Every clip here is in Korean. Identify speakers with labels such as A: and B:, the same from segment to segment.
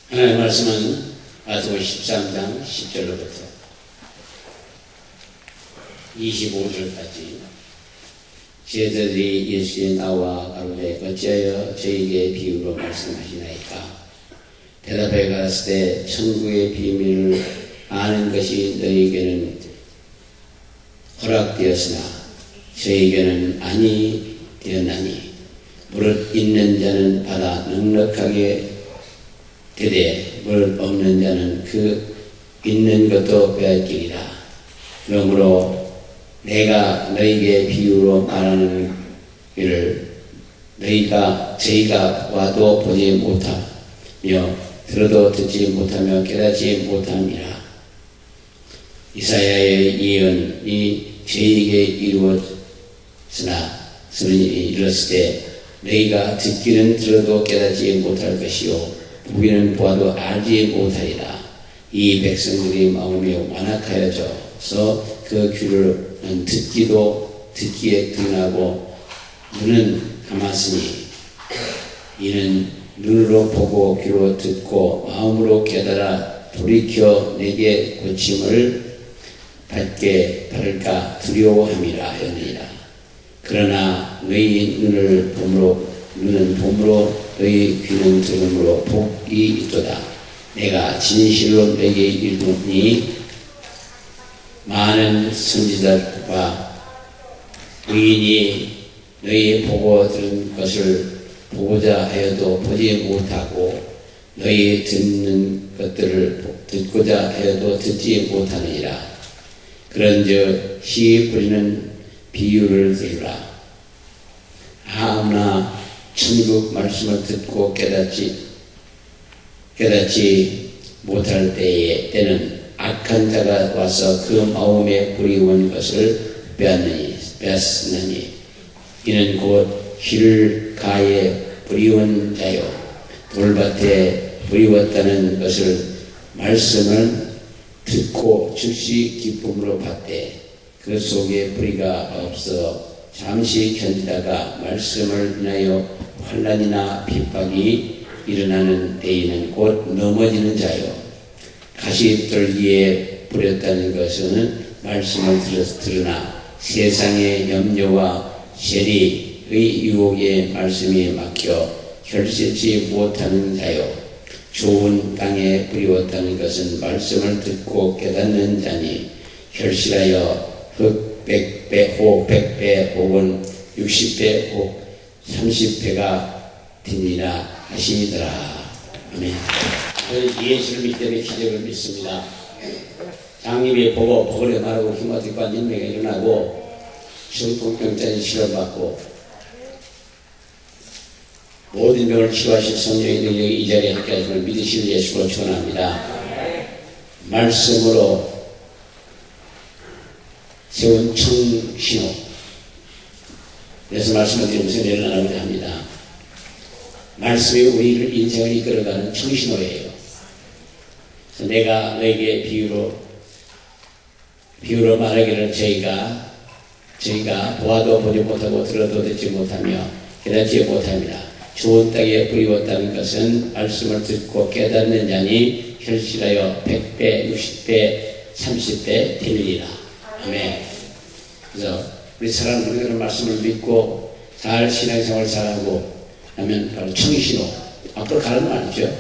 A: 하나님의 말씀은 마태복음 13장 10절로부터 25절까지 제자들이 예수께 나와 가로되 어찌하여 저에게 비유로 말씀하시나이까? 대답하여 가라사대 천국의 비밀을 아는 것이 너희에게는 허락되었으나 저에게는 아니 되었나니 무릇 있는 자는 받아 넉넉하게 되되 무릇 없는 자는 그 있는 것도 빼앗기리라. 그러므로 내가 너희에게 비유로 말하는 일을 저희가 와도 보지 못하며 들어도 듣지 못하며 깨닫지 못함이라. 이사야의 예언이 저희에게 이루어지나 이르렀을 때 너희가 듣기는 들어도 깨닫지 못할 것이요 보기는 보아도 알지 못하리라. 이 백성들이 마음이 완악하여져서 그 귀를 듣기도 듣기에 등하고 눈은 감았으니 이는 눈으로 보고 귀로 듣고 마음으로 깨달아 돌이켜 내게 고침을 받게 받을까 두려워함이라 하였느니라. 그러나 너희 눈은 봄으로 너희 귀는 들음으로 복이 있도다. 내가 진실로 너희에게 이르노니 많은 선지자와 의인이 너희 보고 들은 것을 보고자 하여도 보지 못하고 너희 듣는 것들을 듣고자 하여도 듣지 못하느니라. 그런즉 씨 뿌리는 비유를 들으라. 아무나 천국 말씀을 듣고 깨닫지 못할 때는 악한 자가 와서 그 마음에 뿌리온 것을 빼앗으니 이는 곧 길가에 뿌리온 자요 돌밭에 뿌리웠다는 것을 말씀을 듣고 즉시 기쁨으로 받되 그 속에 뿌리가 없어 잠시 견디다가 말씀을 인하여 환난이나 핍박이 일어나는 때에는 곧 넘어지는 자요. 가시떨기에 뿌렸다는 것은 말씀을 들으나 세상의 염려와 세리의 유혹에 말씀이 막혀 결실치 못하는 자요. 좋은 땅에 뿌리웠다는 것은 말씀을 듣고 깨닫는 자니 결실하여 흙 100배, 혹 100배, 혹은 60배, 혹 30배가 되니라 하시더라. 아멘. 저는 예수를 믿기 때문에 기적을 믿습니다. 장님이 보고 복을 말하고 힘어듣고 인명이 일어나고 중풍병자를 치료받고 모든 병을 치유하실 성령의 능력이 이 자리에 함께 하심을 믿으시는 예수로 축원합니다. 말씀으로 세운 청신호. 그래서 말씀을 드리면서 내려나가고자 합니다. 말씀이 우리를 인생을 이끌어가는 청신호예요. 그래서 내가 너에게 비유로 말하기를 저희가 보아도 보지 못하고 들어도 듣지 못하며 깨닫지 못합니다. 좋은 땅에 뿌리웠다는 것은 말씀을 듣고 깨닫는 자니 결실하여 100배, 60배, 30배 되느니라. 아멘. 그래서 우리 사람들은 그런 말씀을 믿고 잘 신앙생활을 잘하고 하면 바로 청신호. 앞으로 가는 말이죠.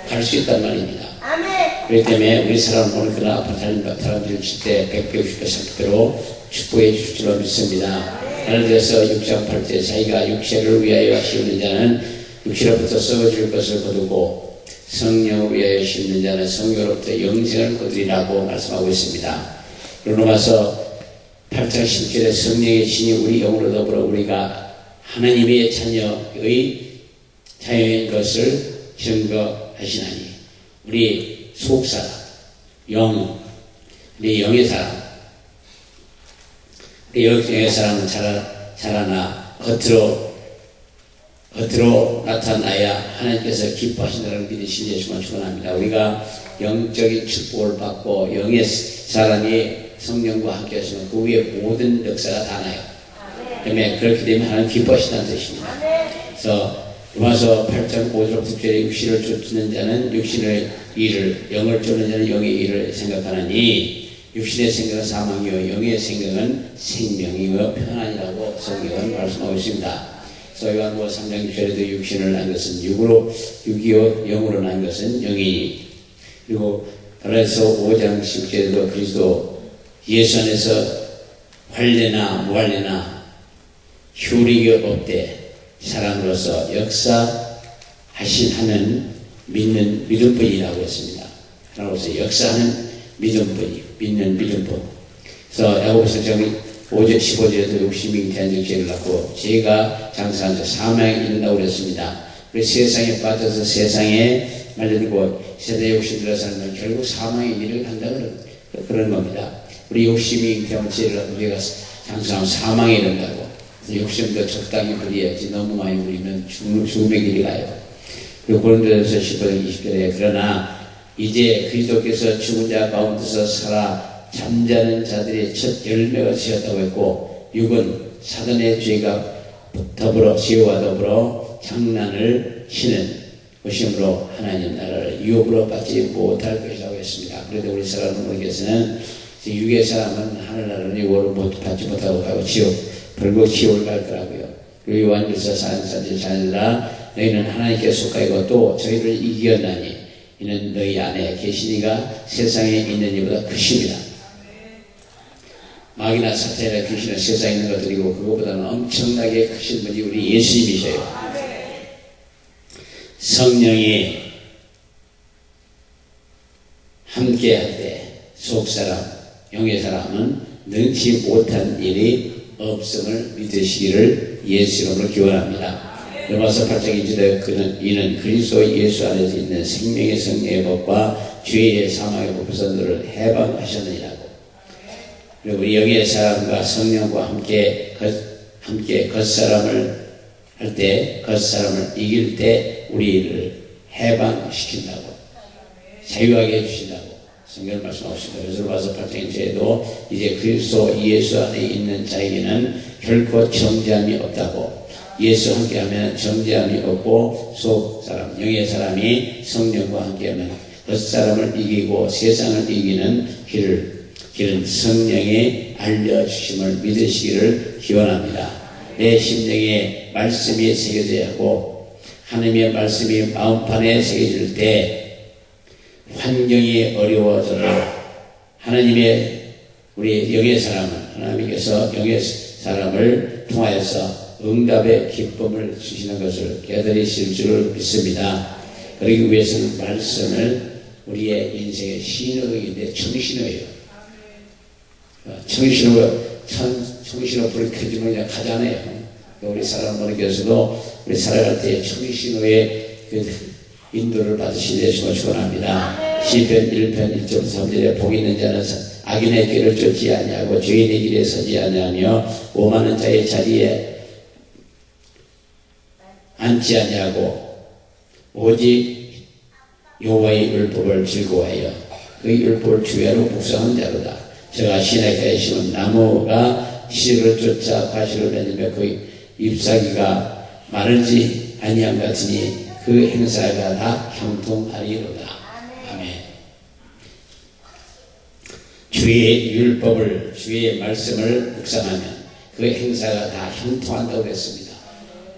A: 갈 수 있단 말입니다. 아멘. 그렇기 때문에 우리 사람은 오늘 그런 앞으로 사람들을 칠 때 100배, 60배, 30배로 축복해 주실 줄로 믿습니다. 하늘 들어서 6장 8절 자기가 육체를 위하여 심는 자는 육체로부터 썩어질 것을 거두고 성령을 위하여 심는 자는 성령으로부터 영생을 거두리라고 말씀하고 있습니다. 로마서 8장 10절에 성령의 신이 우리 영으로 더불어 우리가 하나님의 자녀인 것을 증거하시나니 우리 속사람, 우리 영의 사람, 우리 영의 사람은 자라나 겉으로 나타나야 하나님께서 기뻐하신다는 믿으신 예수만 축원합니다. 우리가 영적인 축복을 받고 영의 사람이 성령과 함께 하시면 그 위에 모든 역사가 다 나요. 때문에 그렇기 때문에 하나님 기뻐하신다는 뜻입니다. 그래서 로마서 8장 5절 9절에 육신을 쫓는 자는 육신의 일을, 영을 쫓는 자는 영의 일을 생각하나니 육신의 생각은 사망이요 영의 생각은 생명이요 평안이라고 성경은 말씀하고 있습니다. 그래서 요한복음 3장 6절에도 육신을 난 것은 육이요 영으로 난 것은 영이니, 그리고 갈라디아서 5장 10절에도 그리스도 예수 안에서 관례나 무관례나 효력이 없되 사람으로서 역사하신 하는 믿는 믿음뿐이라고 했습니다. 하나로서 역사하는 믿는 믿음뿐. 그래서 야고보서 5절 15절에도 욕심이 잉태한 죄를 낳고 죄가 장사한 자 사망에 이른다고 그랬습니다. 우리 세상에 빠져서 세상에 말려들고 세대의 욕심 들어 사는 건 결국 사망에 일을 한다는 그런 겁니다. 우리 욕심이 잉태한 죄를 낳고 죄가 장사하면 사망에 이른다고. 욕심도 적당히 부려야지 너무 많이 부리면 죽음의 길이 가요. 그리고 고린도전서 15장 20절에 그러나 이제 그리스도께서 죽은 자 가운데서 살아 잠자는 자들의 첫 열매가 되었다고 했고, 육은 사단의 죄가 더불어 지혜와 더불어 장난을 치는 것이므로 하나님 나라를 유업으로 받지 못할 것이라고 했습니다. 그래도 우리 사람들께서는 육의 사람은 하늘나라를 유업으로 받지 못하고 가고 결국 지옥을 갈 거라고요. 그리고 요한일서 4장 4절 자녀들아 너희는 하나님께 속하고 또 저희를 이기었나니 이는 너희 안에 계신 이가 세상에 있는 이보다 크십니다. 마귀나 사탄이나 귀신은 세상에 있는 것들이고 그것보다는 엄청나게 크신 분이 우리 예수님이셔요. 성령이 함께할 때 속사람, 영의 사람은 능치 못한 일이 없음을 믿으시기를 예수 이름으로 기원합니다. 로마서 8장 2절에 이는 그리스도 예수 안에서 있는 생명의 성령의 법과 죄의 사망의 법에서 너를 해방하셨느니라고. 그리고 우리 영의 사람과 성령과 함께 겉사람을 할 때, 겉사람을 이길 때 우리를 해방시킨다고, 자유하게 해주신다고 성경을 말씀하고 있습니다. 그래서 로마서 8장 1절에도 이제 그리스도 예수 안에 있는 자에게는 결코 정죄함이 없다고, 예수 함께하면 정죄함이 없고 속사람, 영의 사람이 성령과 함께하면 겉사람을 이기고 세상을 이기는 길은 성령이 알려주심을 믿으시기를 기원합니다. 내 심령에 말씀이 새겨져야 하고 하나님의 말씀이 마음판에 새겨질 때 환경이 어려워져도 하나님의 우리 영의 사람은 하나님께서 영의 사람을 통하여서 응답의 기쁨을 주시는 것을 깨달으실 줄을 믿습니다. 그러기 위해서는 말씀을 우리의 인생의 신호인데 청신호예요. 청신호 불이 켜지면 그냥 가잖아요. 우리 사람분께서도 우리 살아갈 때 청신호의 인도를 받으실 예수를 축원합니다. 시편 1편 1절 3절에 복 있는 자는 악인의 길을 쫓지 아니하고 죄인의 길에 서지 아니하며 오만한 자의 자리에 앉지 아니하고 오직 여호와의 율법을 즐거워하여 그 율법을 주야로 묵상하는 자로다. 저가 시내가에 심은 나무가 씨를 쫓아 가시를 맺으며 그 잎사귀가 마르지 아니함 같으니 그 행사가 다 형통하리로다. 아멘. 주의 율법을, 주의 말씀을 묵상하면 그 행사가 다 형통한다고 했습니다.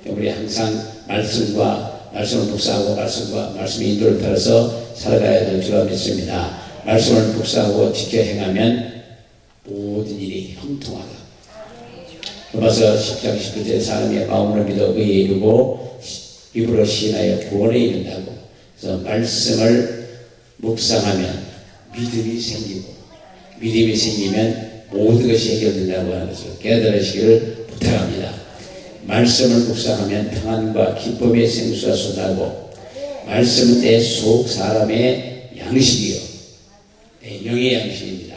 A: 우리 항상 말씀을 묵상하고 말씀의 인도를 따라서 살아가야 될 줄 믿습니다. 말씀을 묵상하고 지켜 행하면 모든 일이 형통하다. 로마서 10장 11절에 사람의 마음으로 믿어 의에 이르고 입으로 시인하여 구원에 이른다고. 그래서 말씀을 묵상하면 믿음이 생기면 모든 것이 해결된다고 하는 것을 깨달으시기를 부탁합니다. 말씀을 묵상하면 평안과 기쁨의 생수가 쏟아고, 말씀은 내 속 사람의 양식이요, 내 영의 양식입니다.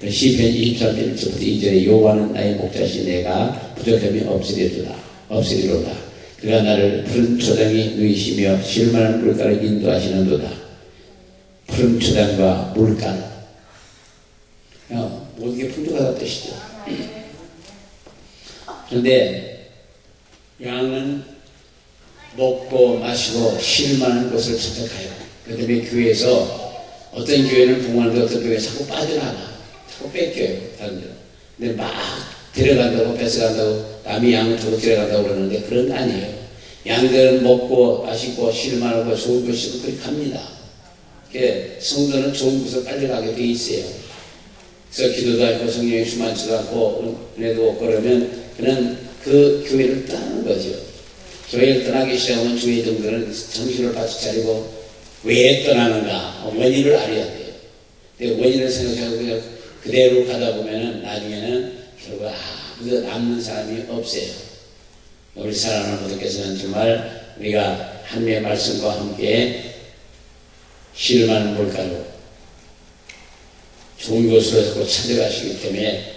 A: 시편 23편 1절부터 2절에 여호와는 나의 목자시 내가 부족함이 없으리로다. 그가 나를 푸른 초장에 누이시며 쉴만한 물가를 인도하시는도다. 푸른 초장과 물가루, 모든 게 풍족하다는 뜻이죠. 그런데 양은 먹고 마시고 쉴 만한 곳을 찾아가요. 그 다음에 교회에서 어떤 교회는 부모하는데 어떤 교회에 자꾸 빠져나가. 자꾸 뺏겨요. 다른 데로. 근데 막 데려간다고 뺏어간다고 남이 양을 두고 데려간다고 그러는데 그런 거 아니에요. 양들은 먹고 마시고 쉴 만한 곳 좋은 곳이고 그렇게 갑니다. 성도는 좋은 곳을 빨리 가게 돼 있어요. 그래서 기도도 하고 성령의 수만치도 않고 은혜도 없고 그러면 그는 그 교회를 떠나는 거죠. 교회를 떠나기 시작하면 주의 정도는 정신을 바짝 차리고 왜 떠나는가 원인을 알아야 돼요. 근데 원인을 생각하고 그냥 그대로 가다 보면은 나중에는 결국 아무도 남는 사람이 없어요. 우리 사랑하는 분들께서는 정말 우리가 하나님의 말씀과 함께 쉴 만한 물가로 좋은 곳으로 자꾸 찾아가시기 때문에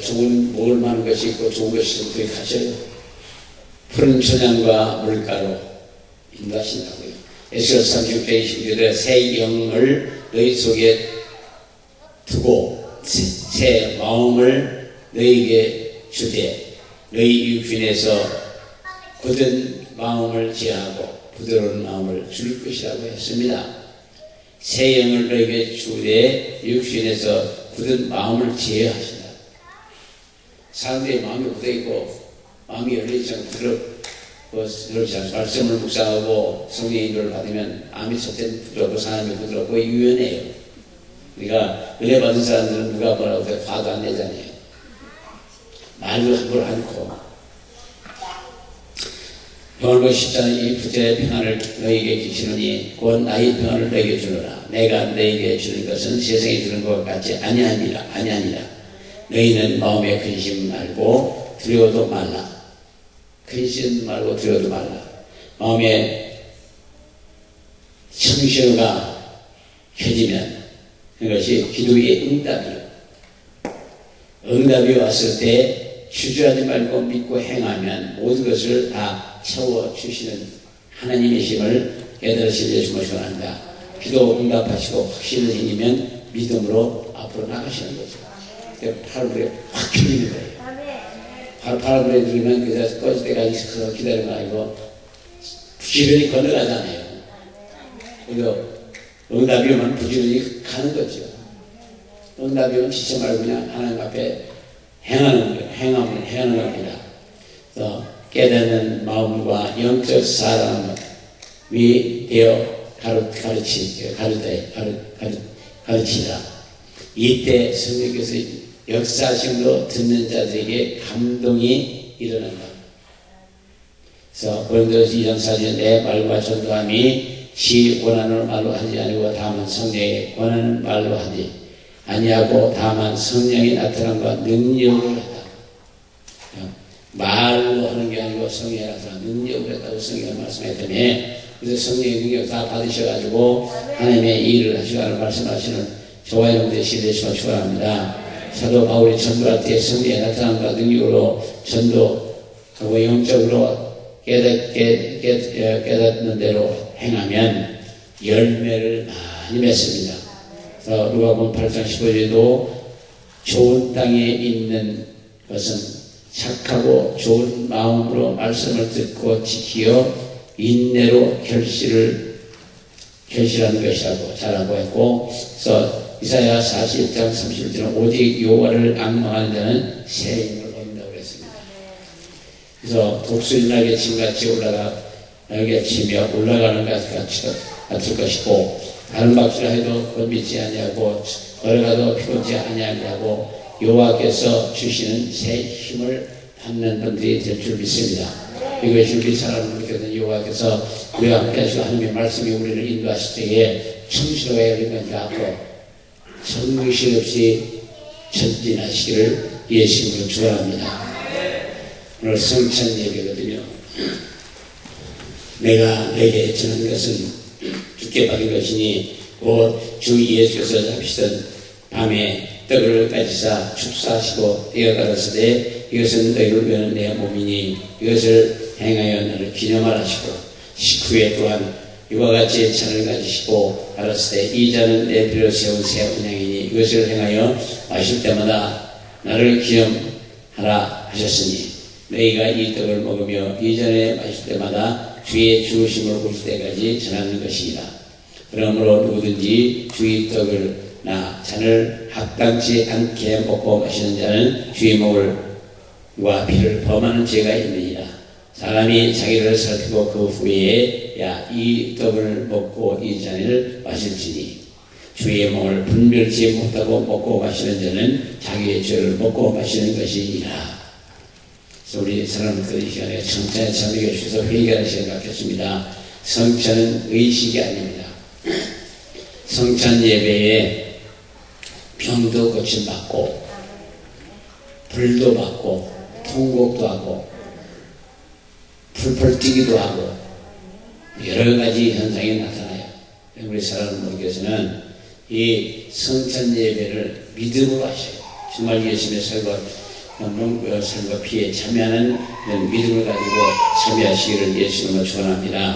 A: 좋은 먹을 만한 것이 있고 좋은 것이 있고 그렇게 가셔요. 푸른 초장과 물가로 인도하신다고요. 에스겔서 36장 26절에 새 영을 너희 속에 두고 새 마음을 너희에게 주되 너희 육신에서 굳은 마음을 제하고 부드러운 마음을 줄 것이라고 했습니다. 새 영을 너희에게 주되 육신에서 굳은 마음을 제하신다. 사람들의 마음이 굳어있고 마음이 열려있지 않고 부드럽지 않고 말씀을 묵상하고 성령의 인도를 받으면 마음이 첫째는 부드럽고 사람이 부드럽고 유연해요. 우리가 은혜 받은 사람들은 누가 뭐라고 해도 화도 안 내잖아요. 말도 함부로 않고 요한복음 10장 1절의 평안을 너희에게 주시느니 곧 나의 평안을 너희에게 주노라. 내가 너희에게 주는 것은 세상에 주는 것 같지 아니하니라. 너희는 마음에 근심 말고 두려워도 말라. 근심 말고 두려워도 말라. 마음에 청신호가 켜지면 그것이 기도의 응답이요. 응답이 왔을 때 주저하지 말고 믿고 행하면 모든 것을 다 채워주시는 하나님이심을 깨달으시길 주시기 원합니다. 기도 응답하시고 확신을 생기면 믿음으로 앞으로 나가시는 거죠. 팔불에 확 켜지는 거예요. 팔불에 들으면 그냥 꺼질 때까지 기다리는 거 아니고 부지런히 건너가잖아요. 그리고 응답이 오면 부지런히 가는 거죠. 응답이 오면 지체 말고 그냥 하나님 앞에 행하는 거예요. 행하는 겁니다. 깨닫는 마음과 영적 사람이 되어 가르치다. 이때 성령께서 역사심으로 듣는 자들에게 감동이 일어난다. 그래서 고린도서 2장 4절에 내 말과 전도함이 지 원하는 말로 하지 아니고 다만 성령의 원하는 말로 하지 아니하고 다만 성령이 나타남과 능력을 했다. 말로 하는 게 아니고 성령이 나타나 능력을 했다고 성령이 말씀했더니 그래서 성령의 능력 다 받으셔가지고 하나님의 일을 하시라고 말씀하시는 저와 여러분들의 시대에 축원합니다. 사도 바울이 전도할 때 성령의 나타남과 능력으로 전도하고 영적으로 깨닫는 대로 행하면 열매를 많이 맺습니다. 누가복음 8장 15절에도 좋은 땅에 있는 것은 착하고 좋은 마음으로 말씀을 듣고 지키어 인내로 결실하는 것이라고 잘하고 했고, 그래서 이사야 41장 31절은 오직 여호와를 앙망하는 자는 새 힘을 얻는다고 했습니다. 그래서 독수리 날개침같이 날개치며 올라가는 것 같을 것이고 다른 박수라 해도 건비지 아니하고 걸어가도 피곤지 아니하고 여호와께서 주시는 새 힘을 받는 분들이 될 줄 믿습니다. 이것이 우리 사랑하는 분께서는 여호와께서 우리와 함께 하시고 하나님의 말씀이 우리를 인도하실 때에 청실하게 열리면 앞으로 정신없이 전진하시기를 예수님으로 축원합니다. 오늘 성찬 예배거든요. 내가 내게 주는 것은 주께 받은 것이니 곧 주 예수께서 잡히시던 밤에 떡을 가지사 축사하시고 떼어가라사 때 이것은 너희를 위한 내 몸이니 이것을 행하여 나를 기념하라 하시고 식후에 또한 이와 같이 잔을 가지시고 가라사 때 이 잔은 내 피로 세운 새 언약이니 이것을 행하여 마실 때마다 나를 기념하라 하셨으니 너희가 이 떡을 먹으며 이 잔에 마실 때마다 주의 주심을 볼 때까지 전하는 것입니다. 그러므로 누구든지 주의 떡을 나 잔을 합당치 않게 먹고 마시는 자는 주의 몸과 피를 범하는 죄가 있느니라. 사람이 자기를 살피고 그 후에 이 떡을 먹고 이 잔을 마실지니 주의 몸을 분별치 못하고 먹고 마시는 자는 자기의 죄를 먹고 마시는 것이니라. 우리 사람들이 이 시간에 성찬에 참여해 주셔서 회개하는 시간을 갖겠습니다. 성찬은 의식이 아닙니다. 성찬 예배에 병도 고침받고 불도 받고 통곡도 하고 풀풀 뛰기도 하고 여러 가지 현상이 나타나요. 우리 사람들께서는 이 성찬 예배를 믿음으로 하셔요. 정말 예수님의 살과 피에 참여하는 그런 믿음을 가지고 참여하시기를 예수님으로 축원합니다.